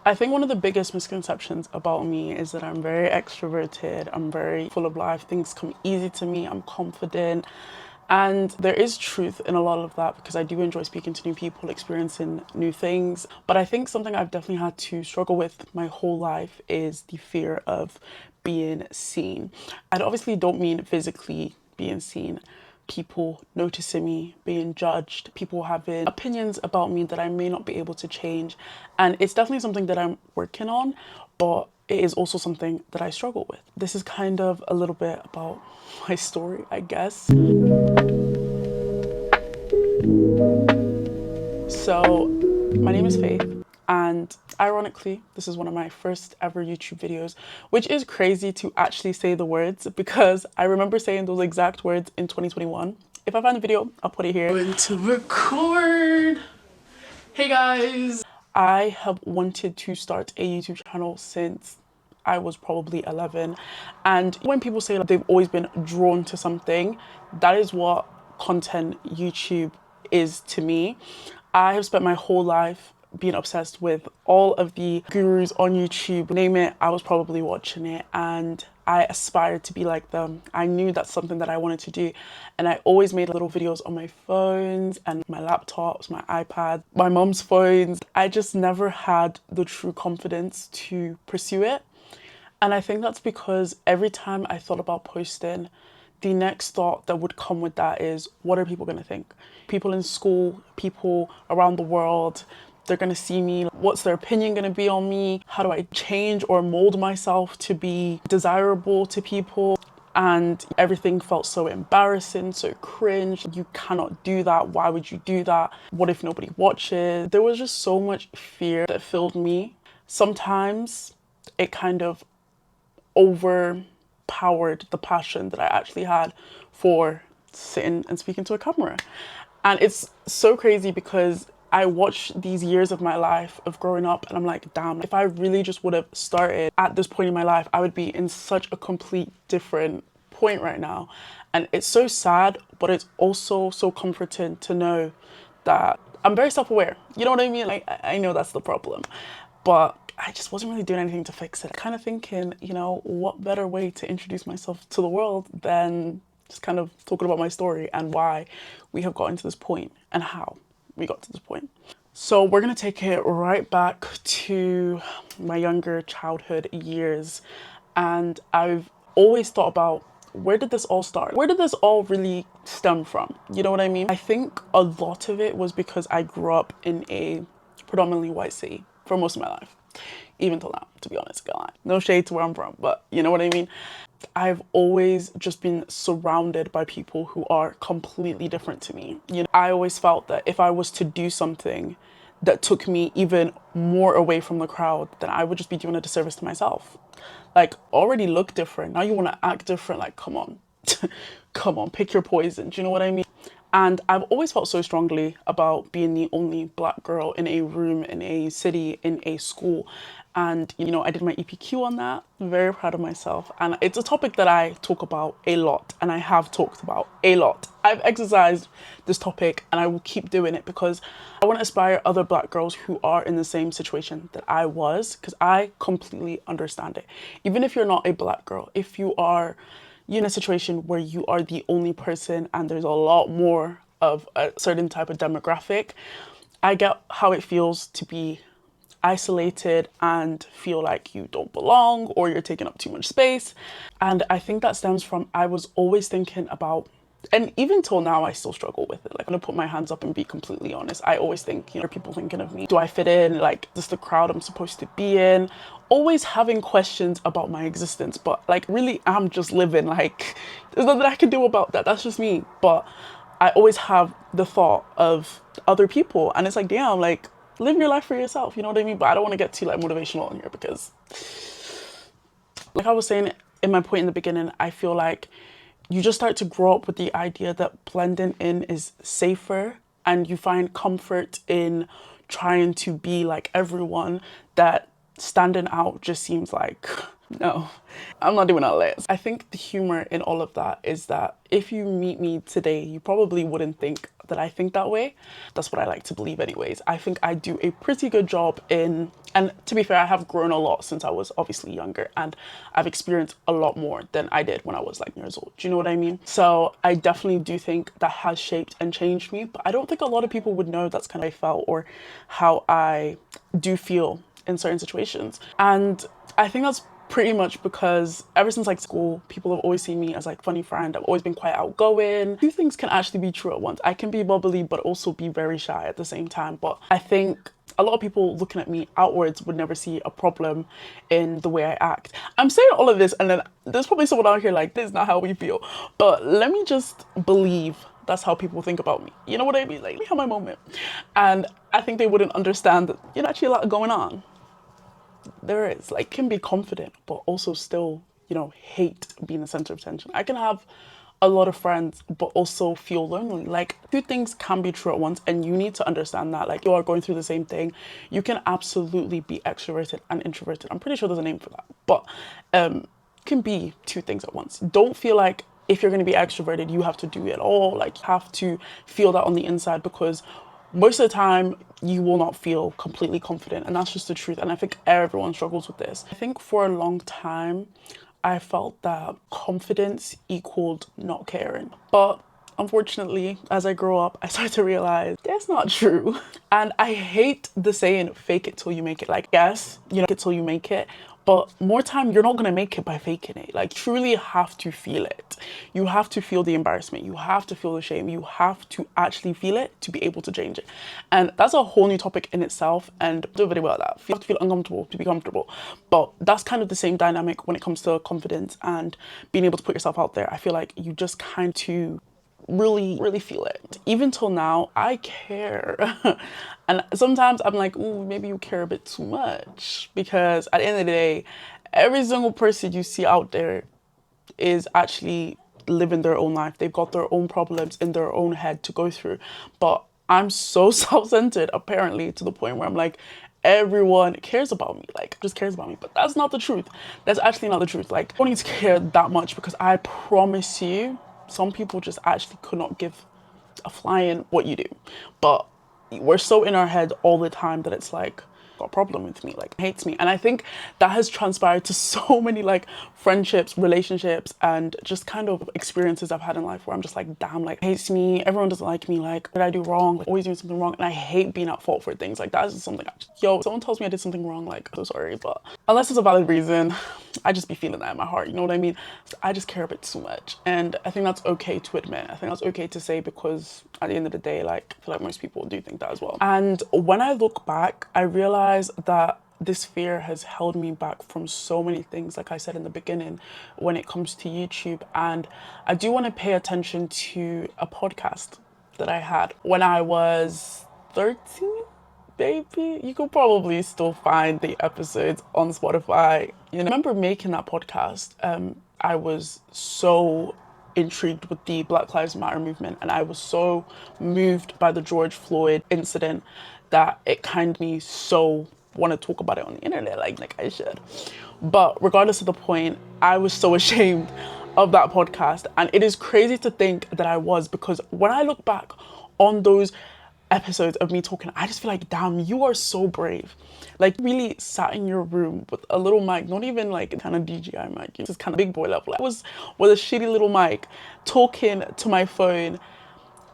I think one of the biggest misconceptions about me is that I'm very extroverted, I'm very full of life, things come easy to me, I'm confident. And there is truth in a lot of that because I do enjoy speaking to new people, experiencing new things. But I think something I've definitely had to struggle with my whole life is the fear of being seen. I obviously don't mean physically being seen, people noticing me, being judged, people having opinions about me that I may not be able to change. And it's definitely something that I'm working on, but it is also something that I struggle with. This is kind of a little bit about my story, I guess. So, my name is Faith, and ironically, this is one of my first ever YouTube videos, which is crazy to actually say the words because I remember saying those exact words in 2021. If I find the video, I'll put it here. Going to record. Hey guys. I have wanted to start a YouTube channel since I was probably 11. And when people say that they've always been drawn to something, that is what content YouTube is to me. I have spent my whole life being obsessed with all of the gurus on YouTube. Name it, I was probably watching it and I aspired to be like them. I knew that's something that I wanted to do. And I always made little videos on my phones and my laptops, my iPad, my mom's phones. I just never had the true confidence to pursue it. And I think that's because every time I thought about posting, the next thought that would come with that is, what are people gonna think? People in school, people around the world, they're gonna see me. What's their opinion gonna be on me? How do I change or mold myself to be desirable to people? And everything felt so embarrassing, so cringe. You cannot do that. Why would you do that? What if nobody watches? There was just so much fear that filled me. Sometimes it kind of overpowered the passion that I actually had for sitting and speaking to a camera. And it's so crazy because I watch these years of my life of growing up and I'm like, damn, if I really just would have started at this point in my life, I would be in such a complete different point right now. And it's so sad, but it's also so comforting to know that I'm very self-aware. You know what I mean? Like, I know that's the problem, but I just wasn't really doing anything to fix it. Kind of thinking, you know, what better way to introduce myself to the world than just kind of talking about my story and why we have gotten to this point and how we got to this point. So we're gonna take it right back to my younger childhood years. And I've always thought about, where did this all start? Where did this all really stem from? You know what I mean? I think a lot of it was because I grew up in a predominantly white city for most of my life. Even till now, to be honest, no shade to where I'm from, but you know what I mean? I've always just been surrounded by people who are completely different to me. You know, I always felt that if I was to do something that took me even more away from the crowd, then I would just be doing a disservice to myself. Like, already look different. Now you want to act different. Like, come on. Come on, pick your poison. Do you know what I mean? And I've always felt so strongly about being the only black girl in a room, in a city, in a school. And, you know, I did my EPQ on that. I'm very proud of myself. And it's a topic that I talk about a lot, and I have talked about a lot. I've exercised this topic and I will keep doing it because I want to inspire other black girls who are in the same situation that I was, because I completely understand it. Even if you're not a black girl, if you are in a situation where you are the only person and there's a lot more of a certain type of demographic, I get how it feels to be isolated and feel like you don't belong or you're taking up too much space. And I think that stems from, I was always thinking about, and even till now I still struggle with it. Like, I'm gonna put my hands up and be completely honest. I always think, you know, are people thinking of me? Do I fit in? Like, is this the crowd I'm supposed to be in? Always having questions about my existence, but like, really I'm just living. Like, there's nothing I can do about that. That's just me. But I always have the thought of other people, and it's like, damn, like, live your life for yourself. You know what I mean? But I don't want to get too like motivational in here because, like I was saying in my point in the beginning, I feel like you just start to grow up with the idea that blending in is safer, and you find comfort in trying to be like everyone, that standing out just seems like, no, I'm not doing all this. I think the humor in all of that is that if you meet me today, you probably wouldn't think that I think that way. That's what I like to believe anyways. I think I do a pretty good job in, and to be fair, I have grown a lot since I was obviously younger, and I've experienced a lot more than I did when I was like years old. Do you know what I mean? So I definitely do think that has shaped and changed me, but I don't think a lot of people would know that's kind of how I felt or how I do feel in certain situations. And I think that's pretty much because ever since like school, people have always seen me as like funny friend. I've always been quite outgoing. Two things can actually be true at once. I can be bubbly but also be very shy at the same time. But I think a lot of people looking at me outwards would never see a problem in the way I act. I'm saying all of this and then there's probably someone out here like, this is not how we feel. But let me just believe that's how people think about me. You know what I mean? Like, let me have my moment. And I think they wouldn't understand that, you know, actually a lot going on. There is, like, can be confident but also still, you know, hate being the center of attention. I can have a lot of friends but also feel lonely. Like, two things can be true at once, and you need to understand that. Like, you are going through the same thing. You can absolutely be extroverted and introverted. I'm pretty sure there's a name for that, but can be two things at once. Don't feel like if you're going to be extroverted you have to do it all. Like, you have to feel that on the inside, because most of the time you will not feel completely confident, and that's just the truth. And I think everyone struggles with this. I think for a long time I felt that confidence equaled not caring, but unfortunately as I grow up I started to realize that's not true. And I hate the saying fake it till you make it. Like, yes, you know, fake it till you make it, but more time you're not gonna make it by faking it. Like, truly have to feel it. You have to feel the embarrassment. You have to feel the shame. You have to actually feel it to be able to change it. And that's a whole new topic in itself, and do a video about that. You have to feel uncomfortable to be comfortable. But that's kind of the same dynamic when it comes to confidence and being able to put yourself out there. I feel like you just kind of really feel it. Even till now, I care. And sometimes I'm like, ooh, maybe you care a bit too much, because at the end of the day, every single person you see out there is actually living their own life. They've got their own problems in their own head to go through. But I'm so self-centered, apparently, to the point where I'm like, everyone cares about me, like, just cares about me. But that's not the truth. That's actually not the truth. Like, I don't need to care that much, because I promise you, some people just actually could not give a flying what you do. But we're so in our head all the time that it's like, got a problem with me, like, hates me. And I think that has transpired to so many like friendships, relationships, and just kind of experiences I've had in life where I'm just like, damn, like, hates me, everyone doesn't like me, like, what did I do wrong? Like, always doing something wrong. And I hate being at fault for things. Like, that is something yo, someone tells me I did something wrong, like, I'm so sorry, but unless it's a valid reason, I just be feeling that in my heart, you know what I mean? So I just care a bit too much, and I think that's okay to admit. I think that's okay to say, because at the end of the day, like, I feel like most people do think that as well. And when I look back, I realize that this fear has held me back from so many things, like I said in the beginning, when it comes to YouTube. And I do want to pay attention to a podcast that I had when I was 13. Baby, you could probably still find the episodes on Spotify. You know, I remember making that podcast. I was so intrigued with the Black Lives Matter movement, and I was so moved by the George Floyd incident that it kind of made me so want to talk about it on the internet, like I should. But regardless of the point, I was so ashamed of that podcast, and it is crazy to think that I was, because when I look back on those episodes of me talking, I just feel like, damn, you are so brave. Like, really sat in your room with a little mic, not even like kind of DJI mic, it's just kind of big boy level. I was with a shitty little mic, talking to my phone,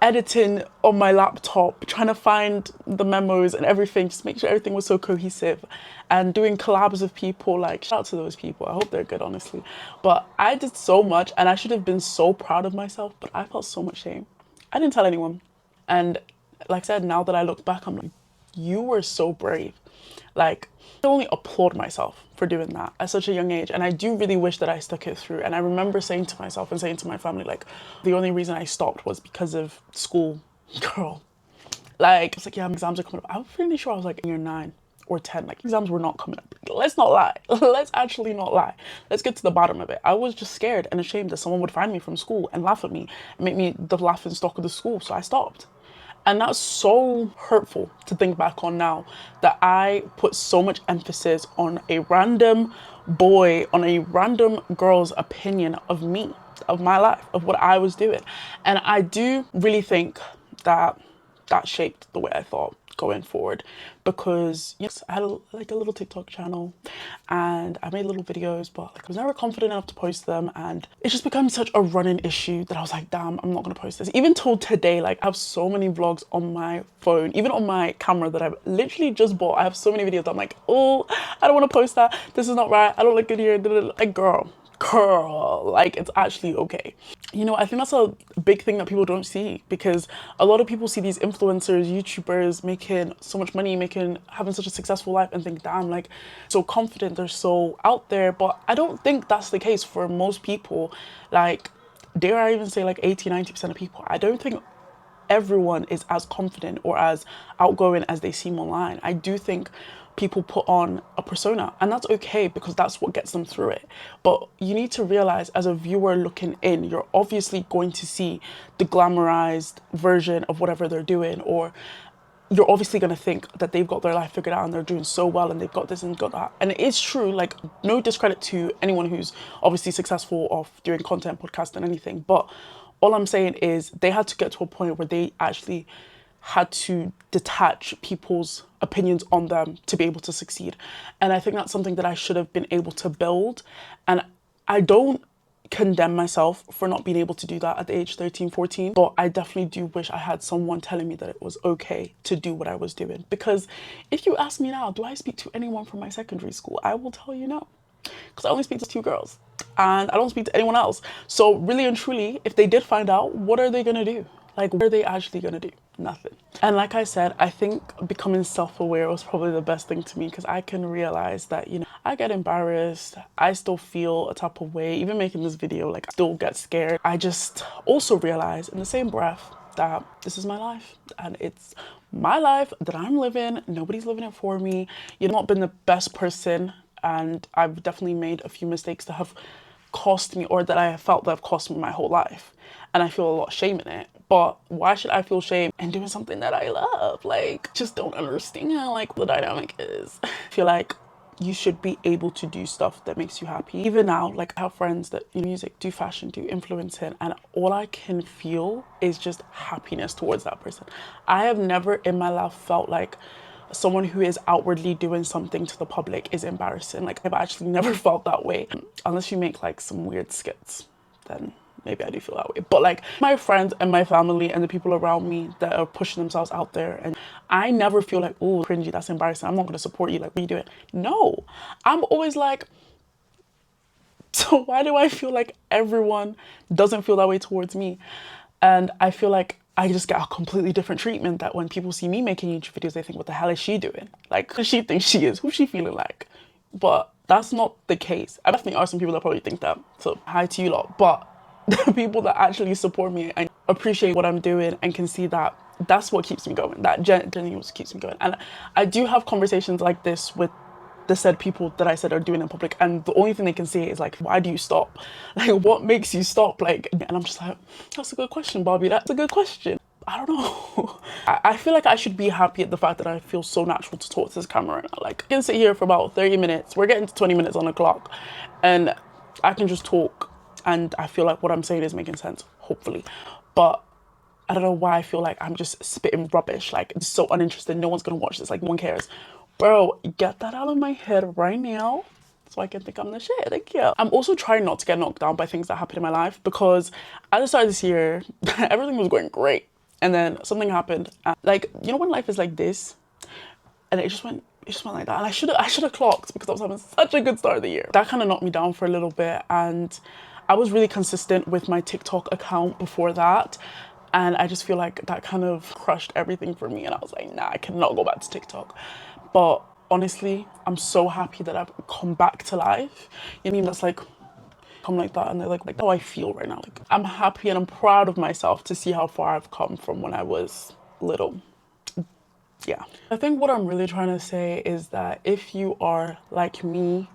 editing on my laptop, trying to find the memos and everything, just make sure everything was so cohesive, and doing collabs with people. Like, shout out to those people. I hope they're good, honestly. But I did so much, and I should have been so proud of myself, but I felt so much shame. I didn't tell anyone. And like I said, now that I look back, I'm like, you were so brave. Like, I can only applaud myself for doing that at such a young age. And I do really wish that I stuck it through. And I remember saying to myself and saying to my family, like, the only reason I stopped was because of school. Girl, like, it's like, yeah, exams are coming up. I'm pretty sure I was like in year 9 or 10. Like, exams were not coming up. Let's not lie. Let's actually not lie. Let's get to the bottom of it. I was just scared and ashamed that someone would find me from school and laugh at me and make me the laughing stock of the school. So I stopped. And that's so hurtful to think back on now, that I put so much emphasis on a random boy, on a random girl's opinion of me, of my life, of what I was doing. And I do really think that shaped the way I thought going forward, because yes, I had like a little TikTok channel and I made little videos, but like I was never confident enough to post them, and it just became such a running issue that I was like, damn, I'm not gonna post this. Even till today, like I have so many vlogs on my phone, even on my camera that I've literally just bought. I have so many videos that I'm like, oh, I don't want to post that, this is not right, I don't look good here. Like girl, like it's actually okay. You know, I think that's a big thing that people don't see, because a lot of people see these influencers, YouTubers making so much money, having such a successful life, and think, damn, like so confident, they're so out there. But I don't think that's the case for most people. Like, dare I even say like 80-90% of people, I don't think everyone is as confident or as outgoing as they seem online. I do think people put on a persona, and that's okay, because that's what gets them through it. But you need to realize, as a viewer looking in, you're obviously going to see the glamorized version of whatever they're doing, or you're obviously going to think that they've got their life figured out and they're doing so well and they've got this and got that. And it is true, like no discredit to anyone who's obviously successful off doing content, podcast and anything, but all I'm saying is they had to get to a point where they actually had to detach people's opinions on them to be able to succeed. And I think that's something that I should have been able to build. And I don't condemn myself for not being able to do that at the age 13, 14, but I definitely do wish I had someone telling me that it was okay to do what I was doing. Because if you ask me now, do I speak to anyone from my secondary school? I will tell you no, because I only speak to 2 girls and I don't speak to anyone else. So really and truly, if they did find out, what are they gonna do? Like, what are they actually gonna do? Nothing. And like I said, I think becoming self-aware was probably the best thing to me, because I can realize that, you know, I get embarrassed, I still feel a type of way, even making this video, like I still get scared. I just also realize in the same breath that this is my life and it's my life that I'm living. Nobody's living it for me. You've not been the best person, and I've definitely made a few mistakes that have cost me, or that I have felt that have cost me my whole life. And I feel a lot of shame in it. But why should I feel shame in doing something that I love? Like, just don't understand like the dynamic is. I feel like you should be able to do stuff that makes you happy. Even now, like I have friends that do music, do fashion, do influencing, and all I can feel is just happiness towards that person. I have never in my life felt like someone who is outwardly doing something to the public is embarrassing. Like, I've actually never felt that way, unless you make like some weird skits, then maybe I do feel that way. But like my friends and my family and the people around me that are pushing themselves out there, and I never feel like, oh, cringy, that's embarrassing, I'm not gonna support you, like, what are you doing? No, I'm always like, so why do I feel like everyone doesn't feel that way towards me? And I feel like I just get a completely different treatment, that when people see me making YouTube videos, they think, what the hell is she doing? Like, who does she think she is? Who's she feeling like? But that's not the case. I definitely are some people that probably think that, so hi to you lot. But the people that actually support me and appreciate what I'm doing and can see that, that's what keeps me going. That genuinely what keeps me going. And I do have conversations like this with the said people that I said are doing in public, and the only thing they can say is like, why do you stop? Like, what makes you stop? Like, and I'm just like, that's a good question, Bobby, that's a good question. I don't know. I feel like I should be happy at the fact that I feel so natural to talk to this camera now. Like, I can sit here for about 30 minutes, we're getting to 20 minutes on the clock, and I can just talk and I feel like what I'm saying is making sense, hopefully. But I don't know why I feel like I'm just spitting rubbish, like it's so uninteresting, no one's gonna watch this, like no one cares. Bro, get that out of my head right now so I can think I'm the shit. Thank you. I'm also trying not to get knocked down by things that happen in my life, because at the start of this year, everything was going great. And then something happened. And like, you know when life is like this? And it just went like that. And I should have clocked, because I was having such a good start of the year. That kind of knocked me down for a little bit. And I was really consistent with my TikTok account before that. And I just feel like that kind of crushed everything for me. And I was like, nah, I cannot go back to TikTok. But honestly, I'm so happy that I've come back to life. You know what I mean? That's like, come like that, and they're like how I feel right now. Like, I'm happy and I'm proud of myself to see how far I've come from when I was little. Yeah. I think what I'm really trying to say is that if you are like me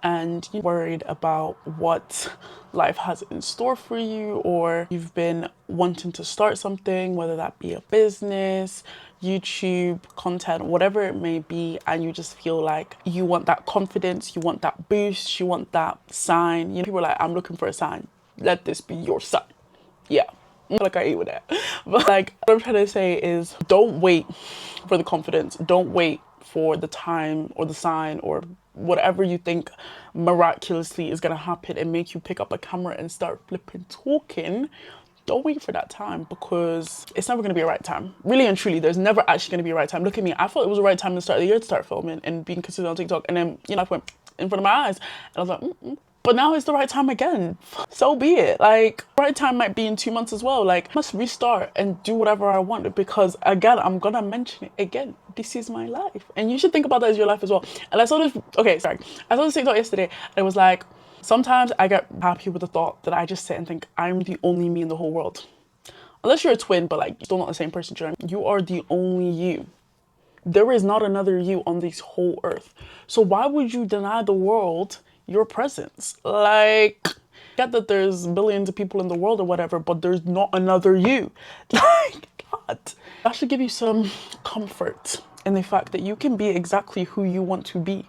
and you're worried about what life has in store for you, or you've been wanting to start something, whether that be a business, YouTube, content, whatever it may be, and you just feel like you want that confidence, you want that boost, you want that sign. You know, people are like, I'm looking for a sign. Let this be your sign. Yeah. like I ate with that. But like what I'm trying to say is don't wait for the confidence. Don't wait for the time or the sign or whatever you think miraculously is gonna happen and make you pick up a camera and start flipping talking. Don't wait for that time because it's never going to be a right time. Really and truly, there's never actually going to be a right time. Look at me. I thought it was the right time to start the year to start filming and being consistent on TikTok. And then, you know, I went in front of my eyes and I was like, But now it's the right time again. So be it. Like, right time might be in 2 months as well. Like, I must restart and do whatever I want because, again, I'm going to mention it again. This is my life. And you should think about that as your life as well. And I saw this, I saw this TikTok yesterday and it was like, sometimes I get happy with the thought that I just sit and think I'm the only me in the whole world. Unless you're a twin, but like, you're still not the same person, you are the only you. There is not another you on this whole earth. So why would you deny the world your presence? Like, get that there's billions of people in the world or whatever, but there's not another you. Like, God. That should give you some comfort in the fact that you can be exactly who you want to be.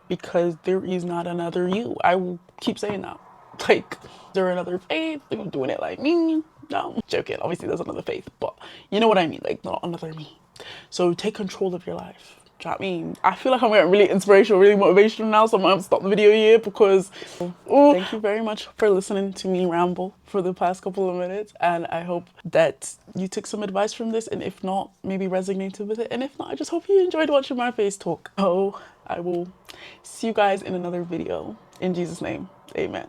Because there is not another you. I will keep saying that. Like, there another faith? They're doing it like me? No, joking. Obviously, there's another faith, but you know what I mean. Like, not another me. So take control of your life. Do you know what I mean? I feel like I'm getting really inspirational, really motivational now, so I might have to stop the video here because thank you very much for listening to me ramble for the past couple of minutes. And I hope that you took some advice from this. And if not, maybe resonated with it. And if not, I just hope you enjoyed watching my face talk. Oh, I will see you guys in another video. In Jesus' name, amen.